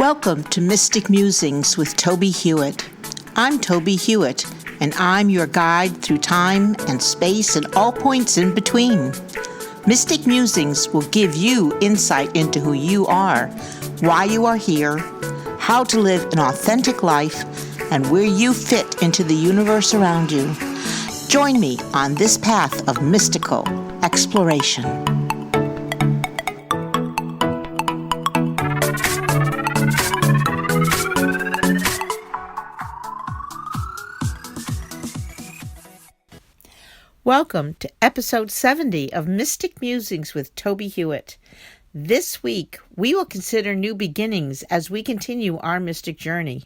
Welcome to Mystic Musings with Toby Hewitt. I'm Toby Hewitt, and I'm your guide through time and space and all points in between. Mystic Musings will give you insight into who you are, why you are here, how to live an authentic life, and where you fit into the universe around you. Join me on this path of mystical exploration. Welcome to episode 70 of Mystic Musings with Toby Hewitt. This week, we will consider new beginnings as we continue our mystic journey.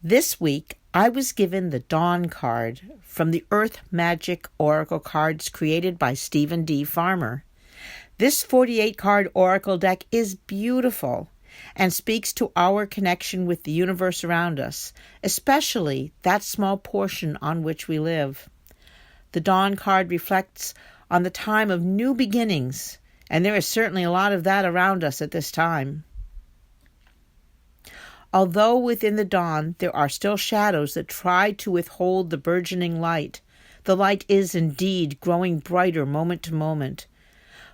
This week, I was given the Dawn card from the Earth Magic Oracle cards created by Stephen D. Farmer. This 48-card oracle deck is beautiful and speaks to our connection with the universe around us, especially that small portion on which we live. The Dawn card reflects on the time of new beginnings, and there is certainly a lot of that around us at this time. Although within the dawn there are still shadows that try to withhold the burgeoning light, the light is indeed growing brighter moment to moment.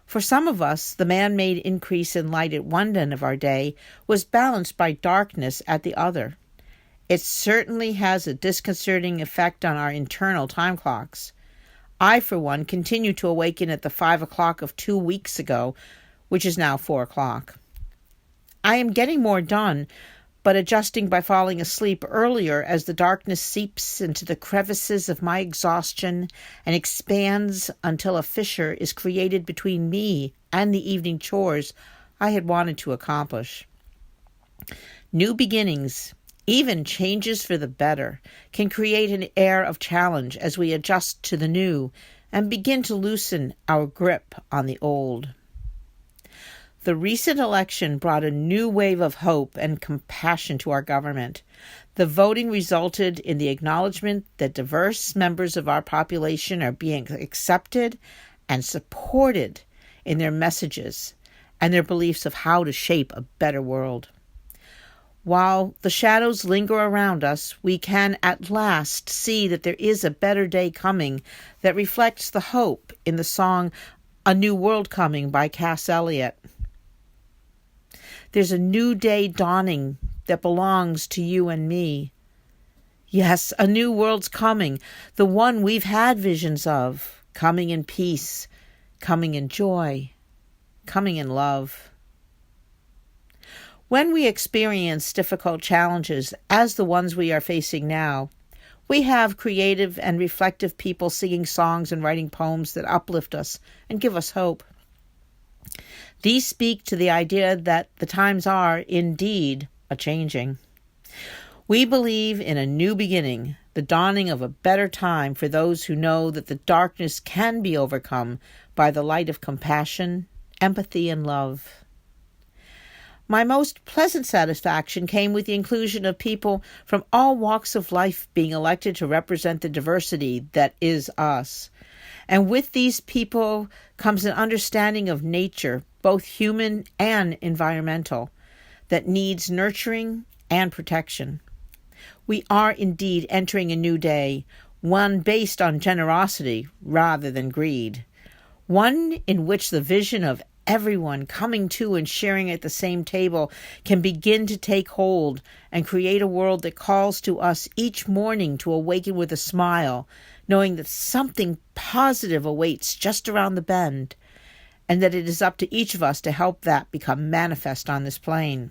For some of us, the man-made increase in light at one end of our day was balanced by darkness at the other. It certainly has a disconcerting effect on our internal time clocks. I, for one, continue to awaken at the 5 o'clock of 2 weeks ago, which is now 4 o'clock. I am getting more done, but adjusting by falling asleep earlier as the darkness seeps into the crevices of my exhaustion and expands until a fissure is created between me and the evening chores I had wanted to accomplish. New beginnings, even changes for the better, can create an air of challenge as we adjust to the new and begin to loosen our grip on the old. The recent election brought a new wave of hope and compassion to our government. The voting resulted in the acknowledgement that diverse members of our population are being accepted and supported in their messages and their beliefs of how to shape a better world. While the shadows linger around us, we can at last see that there is a better day coming that reflects the hope in the song A New World Coming by Cass Elliot. There's a new day dawning that belongs to you and me. Yes, a new world's coming, the one we've had visions of, coming in peace, coming in joy, coming in love. When we experience difficult challenges, as the ones we are facing now, we have creative and reflective people singing songs and writing poems that uplift us and give us hope. These speak to the idea that the times are, indeed, a-changing. We believe in a new beginning, the dawning of a better time for those who know that the darkness can be overcome by the light of compassion, empathy, and love. My most pleasant satisfaction came with the inclusion of people from all walks of life being elected to represent the diversity that is us. And with these people comes an understanding of nature, both human and environmental, that needs nurturing and protection. We are indeed entering a new day, one based on generosity rather than greed, one in which the vision of everyone coming to and sharing at the same table can begin to take hold and create a world that calls to us each morning to awaken with a smile, knowing that something positive awaits just around the bend, and that it is up to each of us to help that become manifest on this plane.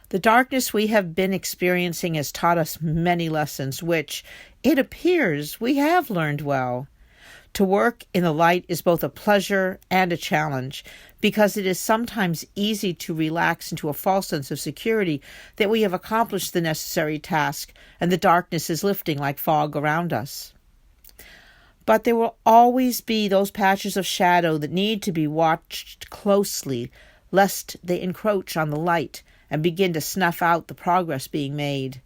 The darkness we have been experiencing has taught us many lessons, which, it appears, we have learned well. To work in the light is both a pleasure and a challenge, because it is sometimes easy to relax into a false sense of security that we have accomplished the necessary task and the darkness is lifting like fog around us. But there will always be those patches of shadow that need to be watched closely, lest they encroach on the light and begin to snuff out the progress being made.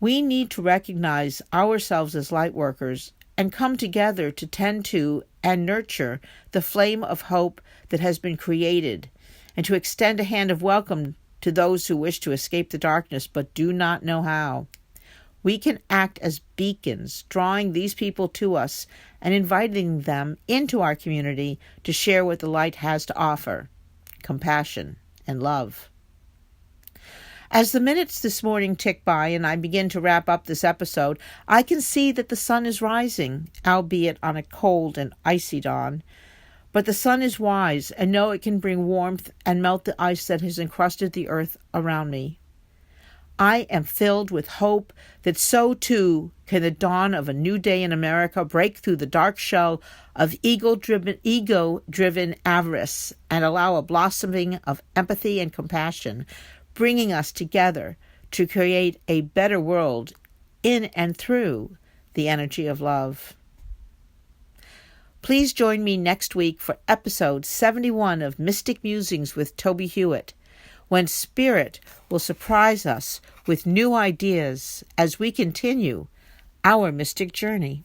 We need to recognize ourselves as light workers and come together to tend to and nurture the flame of hope that has been created, and to extend a hand of welcome to those who wish to escape the darkness but do not know how. We can act as beacons, drawing these people to us and inviting them into our community to share what the light has to offer: compassion and love. As the minutes this morning tick by and I begin to wrap up this episode, I can see that the sun is rising, albeit on a cold and icy dawn. But the sun is wise and know it can bring warmth and melt the ice that has encrusted the earth around me. I am filled with hope that so too can the dawn of a new day in America break through the dark shell of ego-driven avarice and allow a blossoming of empathy and compassion, bringing us together to create a better world in and through the energy of love. Please join me next week for episode 71 of Mystic Musings with Toby Hewitt, when Spirit will surprise us with new ideas as we continue our mystic journey.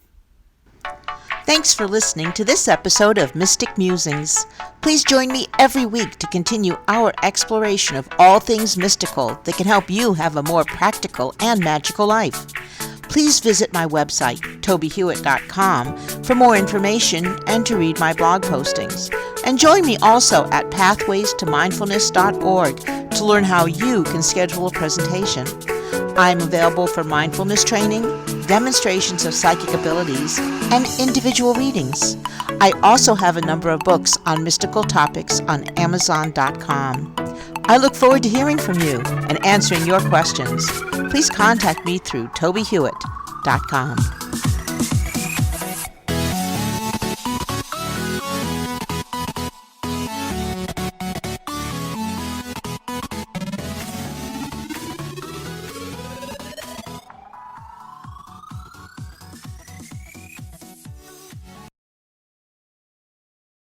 Thanks for listening to this episode of Mystic Musings. Please join me every week to continue our exploration of all things mystical that can help you have a more practical and magical life. Please visit my website, tobiehewitt.com, for more information and to read my blog postings. And join me also at pathwaystomindfulness.org to learn how you can schedule a presentation. I'm available for mindfulness training, demonstrations of psychic abilities, and individual readings. I also have a number of books on mystical topics on Amazon.com. I look forward to hearing from you and answering your questions. Please contact me through tobiehewitt.com.